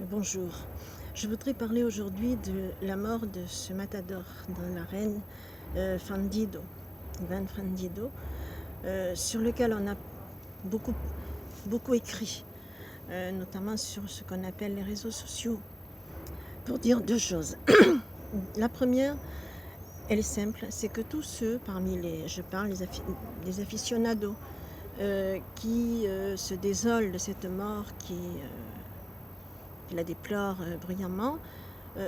Bonjour. Je voudrais parler aujourd'hui de la mort de ce matador dans l'arène, Fandido, Ivan Fandido, sur lequel on a beaucoup, beaucoup écrit, notamment sur ce qu'on appelle les réseaux sociaux, pour dire deux choses. La première, elle est simple, c'est que tous ceux parmi les aficionados qui se désolent de cette mort, qui la déplorent bruyamment,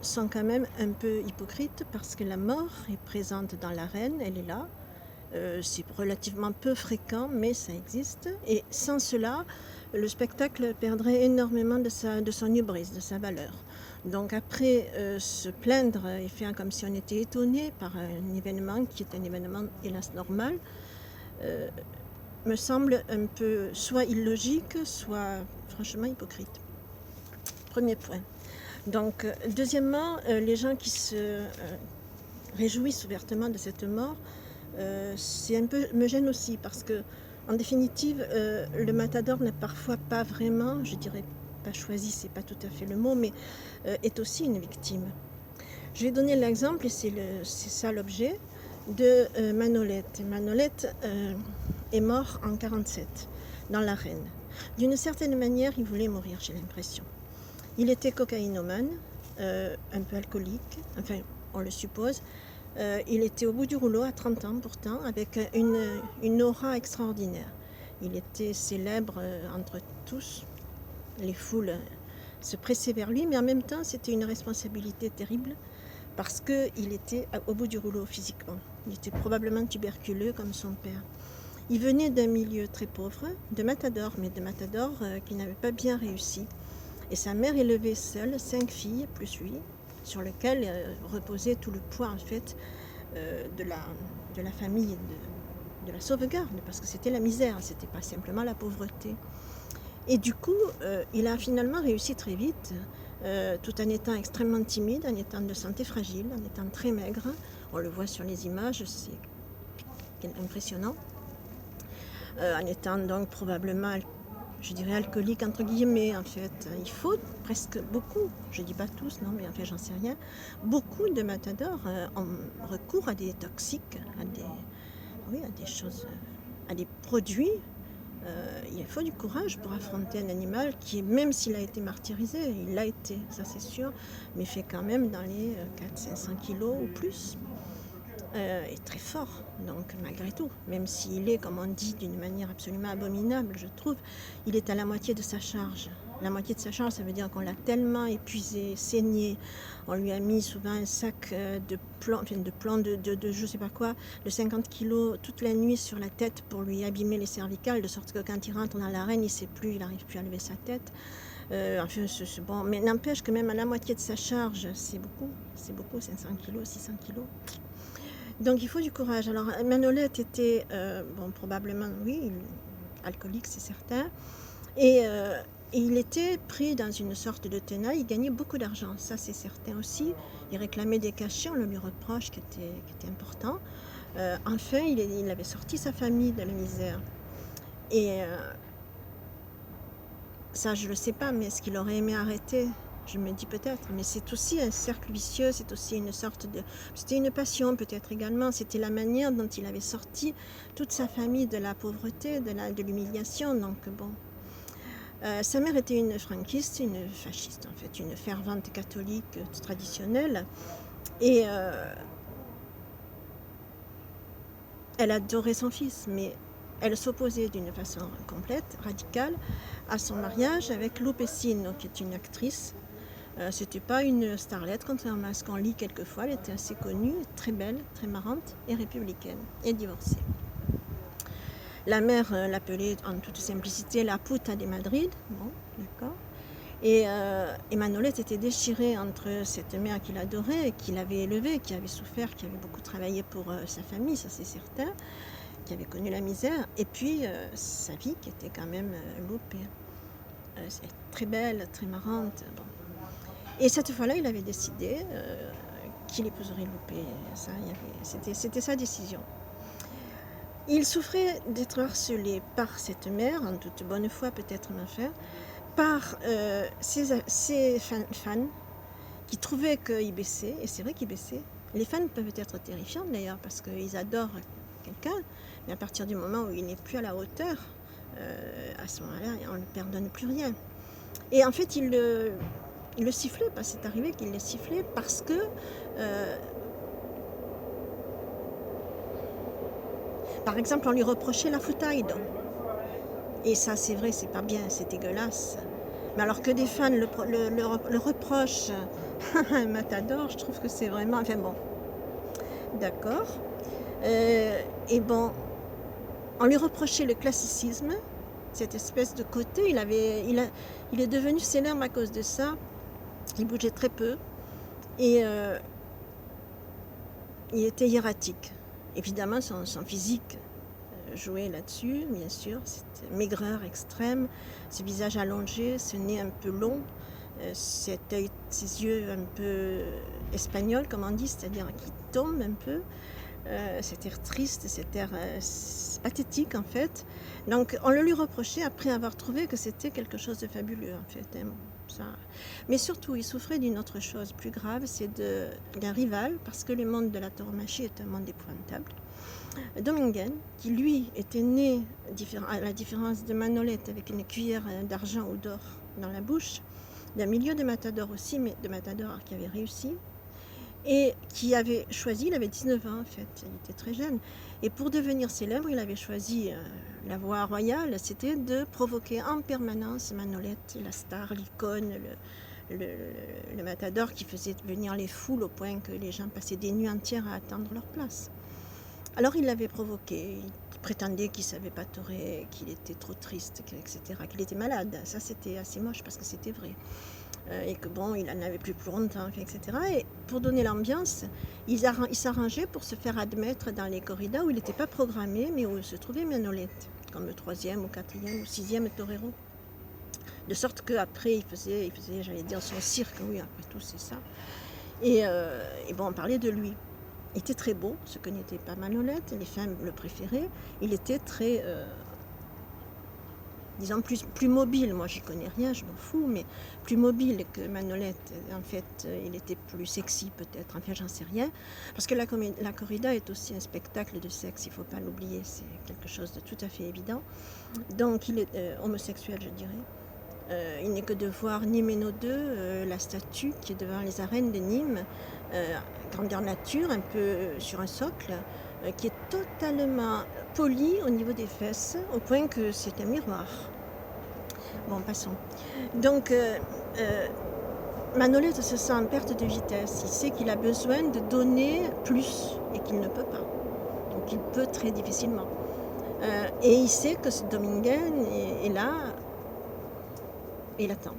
sont quand même un peu hypocrites parce que la mort est présente dans l'arène, elle est là. C'est relativement peu fréquent, mais ça existe. Et sans cela, le spectacle perdrait énormément de son hubris, de sa valeur. Donc après, se plaindre et faire comme si on était étonné par un événement qui est un événement, hélas, normal, me semble un peu soit illogique, soit franchement hypocrite. Premier point. Donc, deuxièmement, les gens qui se réjouissent ouvertement de cette mort, c'est un peu me gêne aussi parce que, en définitive, le matador n'a parfois pas vraiment, je dirais pas choisi, c'est pas tout à fait le mot, mais est aussi une victime. Je vais donner l'exemple, et c'est ça l'objet, de Manolette. Manolette est mort en 1947 dans l'arène. D'une certaine manière, il voulait mourir, j'ai l'impression. Il était cocaïnomane, un peu alcoolique, enfin on le suppose. Il était au bout du rouleau à 30 ans pourtant, avec une aura extraordinaire. Il était célèbre entre tous, les foules se pressaient vers lui, mais en même temps c'était une responsabilité terrible parce qu'il était au bout du rouleau physiquement. Il était probablement tuberculeux comme son père. Il venait d'un milieu très pauvre, de matador, mais de matador qui n'avait pas bien réussi. Et sa mère élevait seule 5 filles, plus lui, sur lesquelles reposait tout le poids en fait de la famille, de la sauvegarde, parce que c'était la misère, c'était pas simplement la pauvreté. Et du coup, il a finalement réussi très vite, tout en étant extrêmement timide, en étant de santé fragile, en étant très maigre. On le voit sur les images, c'est impressionnant. En étant donc probablement, je dirais, alcoolique entre guillemets, en fait. Il faut presque beaucoup, je dis pas tous, non, mais en fait j'en sais rien, beaucoup de matadors ont recours à des toxiques, à des choses, à des produits. Il faut du courage pour affronter un animal qui, même s'il a été martyrisé, il l'a été, ça c'est sûr, mais fait quand même dans les 400-500 kilos ou plus. Est très fort, donc malgré tout, même s'il est, comme on dit, d'une manière absolument abominable, je trouve, il est à la moitié de sa charge. La moitié de sa charge, ça veut dire qu'on l'a tellement épuisé, saigné, on lui a mis souvent un sac de plomb, de je sais pas quoi, de 50 kilos toute la nuit sur la tête pour lui abîmer les cervicales, de sorte que quand il rentre dans l'arène, il sait plus, il n'arrive plus à lever sa tête. C'est bon, mais n'empêche que même à la moitié de sa charge, c'est beaucoup, 500 kilos, 600 kilos. Donc il faut du courage. Alors Manolette était, probablement, oui, alcoolique, c'est certain. Et il était pris dans une sorte de tenaille, il gagnait beaucoup d'argent, ça c'est certain aussi. Il réclamait des cachets, on le lui reproche, qui était important. Enfin, il avait sorti sa famille de la misère. Et ça, je ne le sais pas, mais est-ce qu'il aurait aimé arrêter? Je me dis peut-être, mais c'est aussi un cercle vicieux, c'est aussi une sorte de... C'était une passion peut-être également, c'était la manière dont il avait sorti toute sa famille de la pauvreté, de l'humiliation, donc bon. Sa mère était une franquiste, une fasciste en fait, une fervente catholique traditionnelle, et elle adorait son fils, mais elle s'opposait d'une façon complète, radicale, à son mariage avec Lou Pessino, qui est une actrice. C'était pas une starlette, contrairement à ce qu'on lit quelquefois. Elle était assez connue, très belle, très marrante et républicaine, et divorcée. La mère l'appelait en toute simplicité la puta de Madrid. Bon, d'accord. Et Manolette était déchirée entre cette mère qu'il adorait, qu'il avait élevée, qui avait souffert, qui avait beaucoup travaillé pour sa famille, ça c'est certain, qui avait connu la misère, et puis sa vie qui était quand même loupée. Très belle, très marrante. Bon. Et cette fois-là, il avait décidé qu'il épouserait Loupé. C'était sa décision. Il souffrait d'être harcelé par cette mère, en toute bonne foi peut-être, mais enfin, par ses fans qui trouvaient qu'il baissait, et c'est vrai qu'il baissait. Les fans peuvent être terrifiants d'ailleurs, parce qu'ils adorent quelqu'un, mais à partir du moment où il n'est plus à la hauteur, à ce moment-là, on ne lui pardonne plus rien. Et en fait, il le sifflait, c'est arrivé qu'il le sifflait parce que par exemple, on lui reprochait la foutaille. Et ça, c'est vrai, c'est pas bien, c'est dégueulasse. Mais alors que des fans le reprochent à un matador, je trouve que c'est vraiment... Enfin bon, d'accord. Et bon, on lui reprochait le classicisme, cette espèce de côté. Il est devenu célèbre à cause de ça. Il bougeait très peu. Et il était hiératique. Évidemment, son physique jouait là-dessus, bien sûr. C'était maigreur extrême, ce visage allongé, ce nez un peu long, ses yeux un peu espagnols, comme on dit, c'est-à-dire qui tombent un peu. Cet air triste, cet air pathétique en fait. Donc on le lui reprochait après avoir trouvé que c'était quelque chose de fabuleux en fait. Ça. Mais surtout, il souffrait d'une autre chose plus grave, c'est d'un rival, parce que le monde de la tauromachie est un monde épouvantable. Domingen, qui lui était né, à la différence de Manolete, avec une cuillère d'argent ou d'or dans la bouche, d'un milieu de matador aussi, mais de matador qui avait réussi, et qui avait choisi, il avait 19 ans en fait, il était très jeune, et pour devenir célèbre, il avait choisi la voie royale, c'était de provoquer en permanence Manolete, la star, l'icône, le matador qui faisait venir les foules au point que les gens passaient des nuits entières à attendre leur place. Alors il l'avait provoqué, il prétendait qu'il ne savait pas torer, qu'il était trop triste, etc., qu'il était malade. Ça c'était assez moche parce que c'était vrai. Et que bon, il en avait plus longtemps, etc. Et pour donner l'ambiance, il s'arrangeait pour se faire admettre dans les corridas où il n'était pas programmé, mais où se trouvait Manolete, comme le 3e ou 4e ou 6e torero. De sorte qu'après, il faisait, j'allais dire, son cirque, oui, après tout, c'est ça. Et bon, on parlait de lui. Il était très beau, ce que n'était pas Manolete, les femmes le préféraient. Il était très... disons plus mobile, moi j'y connais rien, je m'en fous, mais plus mobile que Manolete. En fait, il était plus sexy peut-être, enfin j'en sais rien. Parce que la corrida est aussi un spectacle de sexe, il ne faut pas l'oublier, c'est quelque chose de tout à fait évident. Donc il est homosexuel, je dirais. Il n'est que de voir Nîmes 2, la statue qui est devant les arènes de Nîmes, grandeur nature, un peu sur un socle, qui est totalement poli au niveau des fesses, au point que c'est un miroir. Bon, passons. Donc, Manolete se sent en perte de vitesse. Il sait qu'il a besoin de donner plus et qu'il ne peut pas. Donc, il peut très difficilement. Et il sait que ce Domingen est là, et il attend.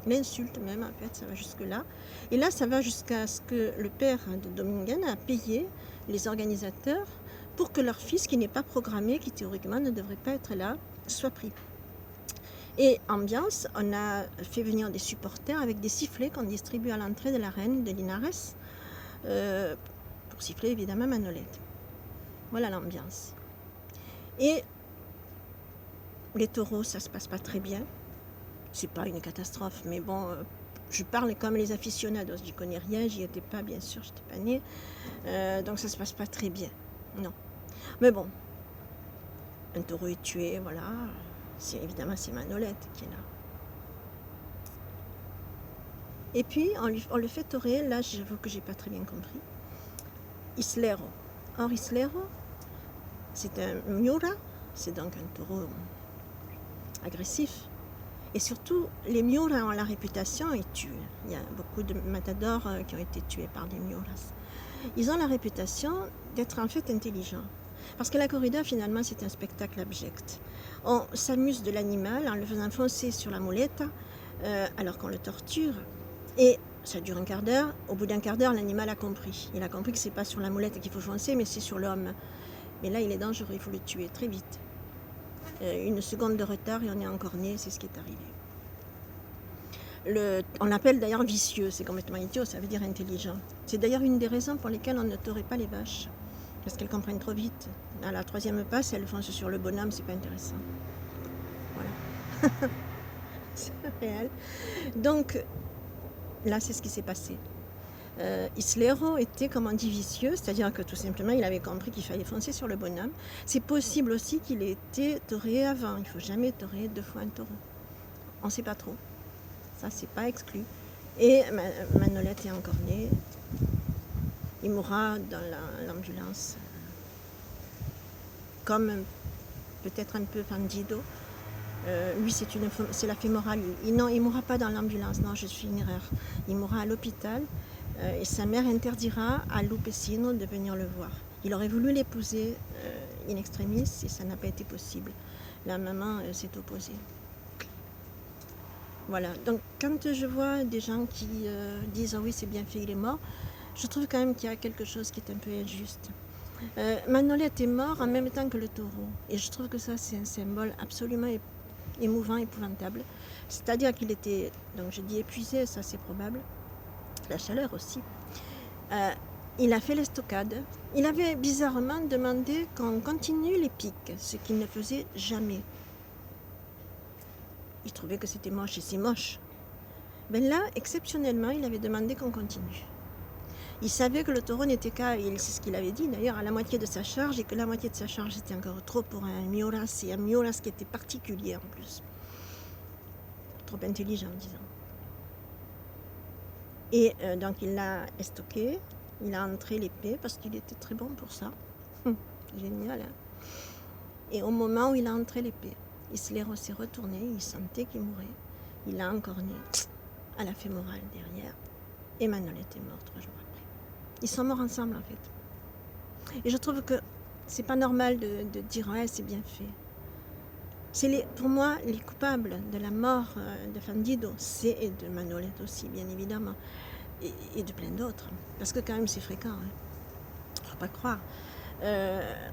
L'insulte même, en fait, ça va jusque-là. Et là, ça va jusqu'à ce que le père de Domingen a payé les organisateurs pour que leur fils, qui n'est pas programmé, qui théoriquement ne devrait pas être là, soit pris. Et ambiance, on a fait venir des supporters avec des sifflets qu'on distribue à l'entrée de l'arène de Linares, pour siffler évidemment Manolete. Voilà l'ambiance. Et les taureaux, ça se passe pas très bien. C'est pas une catastrophe, mais bon, je parle comme les aficionados, j'y connais rien, j'y étais pas, bien sûr, j'étais pas née, donc ça se passe pas très bien, non. Mais bon, un taureau est tué, voilà, évidemment c'est Manolete qui est là. Et puis, on le fait torer, là j'avoue que j'ai pas très bien compris, Islero. Or Islero, c'est un Miura, c'est donc un taureau agressif. Et surtout, les Miuras ont la réputation, ils tuent. Il y a beaucoup de matadors qui ont été tués par des Miuras. Ils ont la réputation d'être en fait intelligents. Parce que la corrida, finalement, c'est un spectacle abject. On s'amuse de l'animal en le faisant foncer sur la muleta, alors qu'on le torture. Et ça dure un quart d'heure. Au bout d'un quart d'heure, l'animal a compris. Il a compris que ce n'est pas sur la muleta qu'il faut foncer, mais c'est sur l'homme. Mais là, il est dangereux, il faut le tuer très vite. Une seconde de retard et on est encore né, c'est ce qui est arrivé. On l'appelle d'ailleurs vicieux, c'est complètement idiot, ça veut dire intelligent. C'est d'ailleurs une des raisons pour lesquelles on ne taurait pas les vaches, parce qu'elles comprennent trop vite. À la 3e passe, elles foncent sur le bonhomme, c'est pas intéressant. Voilà. réel. Donc, là, c'est ce qui s'est passé. Islero était, comme on dit, vicieux, c'est-à-dire que tout simplement, il avait compris qu'il fallait foncer sur le bonhomme. C'est possible aussi qu'il ait été toréé avant. Il ne faut jamais toréer 2 fois un taureau. On ne sait pas trop. Ça, c'est pas exclu. Et Manolette est encore né. Il mourra dans l'ambulance. Comme peut-être un peu Fandido. Lui, c'est la fémorale. Non, il ne mourra pas dans l'ambulance. Non, je suis une erreur. Il mourra à l'hôpital. Et sa mère interdira à Lupecino de venir le voir. Il aurait voulu l'épouser in extremis et ça n'a pas été possible. La maman s'est opposée. Voilà, donc quand je vois des gens qui disent « Ah oui, c'est bien fait, il est mort », je trouve quand même qu'il y a quelque chose qui est un peu injuste. Manolette est mort en même temps que le taureau. Et je trouve que ça, c'est un symbole absolument émouvant, épouvantable. C'est-à-dire qu'il était, donc je dis épuisé, ça c'est probable, la chaleur aussi. Il a fait l'estocade. Il avait bizarrement demandé qu'on continue les piques, ce qu'il ne faisait jamais. Il trouvait que c'était moche et c'est moche. Ben là, exceptionnellement, il avait demandé qu'on continue. Il savait que le taureau n'était qu'à, c'est ce qu'il avait dit d'ailleurs, à la moitié de sa charge et que la moitié de sa charge était encore trop pour un Miolas, et un Miolas qui était particulier en plus. Trop intelligent, disons. Et donc il l'a estoqué, il a entré l'épée parce qu'il était très bon pour ça. Génial, hein. Et au moment où il a entré l'épée, Islero s'est retourné, il sentait qu'il mourait. Il a encorné à la fémorale derrière. Et Manolette est mort 3 jours après. Ils sont morts ensemble en fait. Et je trouve que c'est pas normal de dire ouais, c'est bien fait. Pour moi, les coupables de la mort de Fandido, et de Manolette aussi, bien évidemment, et de plein d'autres. Parce que quand même, c'est fréquent. Hein. Faut pas croire.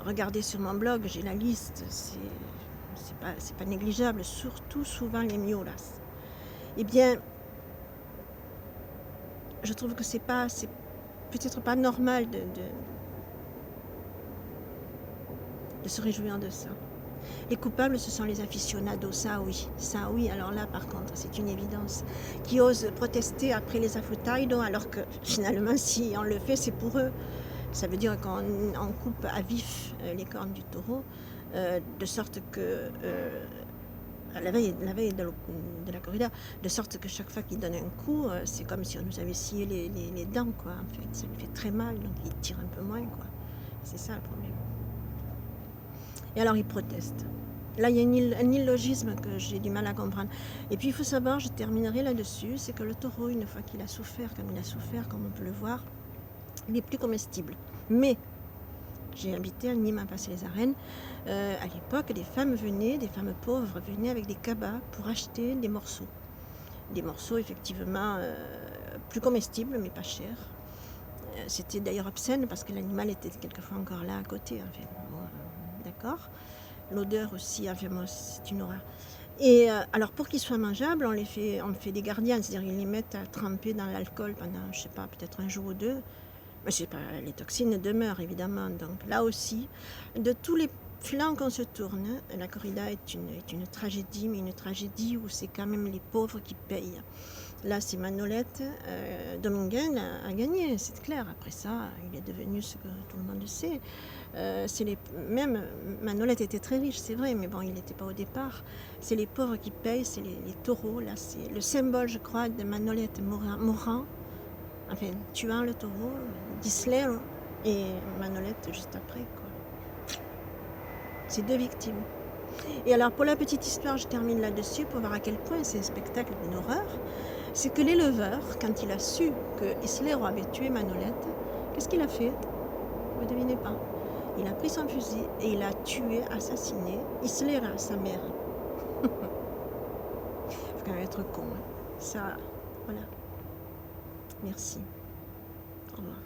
Regardez sur mon blog, j'ai la liste. C'est pas négligeable, surtout souvent les Miolas. Eh bien, je trouve que c'est peut-être pas normal de se réjouir de ça. Les coupables, ce sont les aficionados, ça oui, alors là par contre, c'est une évidence, qui osent protester après les afutaïdos, alors que finalement, si on le fait, c'est pour eux. Ça veut dire qu'on coupe à vif les cornes du taureau, de sorte que, la veille de la corrida, de sorte que chaque fois qu'il donne un coup, c'est comme si on nous avait scié les dents, quoi. En fait, ça lui fait très mal, donc il tire un peu moins, quoi. C'est ça le problème. Et alors il proteste. Là, il y a un illogisme que j'ai du mal à comprendre. Et puis il faut savoir, je terminerai là-dessus, c'est que le taureau, une fois qu'il a souffert, comme on peut le voir, il est plus comestible. Mais j'ai habité à Nîmes, à Passy-les-Arènes. À l'époque, des femmes pauvres venaient avec des cabas pour acheter des morceaux. Des morceaux effectivement plus comestibles, mais pas chers. C'était d'ailleurs obscène parce que l'animal était quelquefois encore là à côté. Enfin, bon, d'accord. L'odeur aussi, enfin, moi, c'est une horreur. Et alors pour qu'ils soient mangeables, on fait des gardiens, c'est-à-dire ils les mettent à tremper dans l'alcool pendant, je sais pas, peut-être un jour ou deux. Mais je sais pas, les toxines demeurent évidemment. Donc là aussi, de tous les flancs qu'on se tourne, la corrida est une tragédie, mais une tragédie où c'est quand même les pauvres qui payent. Là, c'est Manolette. Dominguin a gagné, c'est clair. Après ça, il est devenu ce que tout le monde sait. Même Manolette était très riche, c'est vrai, mais bon, il n'était pas au départ. C'est les pauvres qui payent, c'est les taureaux. Là, c'est le symbole, je crois, de Manolette mourant, enfin, tuant le taureau, d'Islero et Manolette juste après, quoi. C'est 2 victimes. Et alors, pour la petite histoire, je termine là-dessus pour voir à quel point c'est un spectacle d'une horreur. C'est que l'éleveur, quand il a su que Islero avait tué Manolette, qu'est-ce qu'il a fait? Vous ne devinez pas. Il a pris son fusil et il a tué, assassiné Islero, sa mère. Il faut quand même être con. Hein. Ça, voilà. Merci. Au revoir.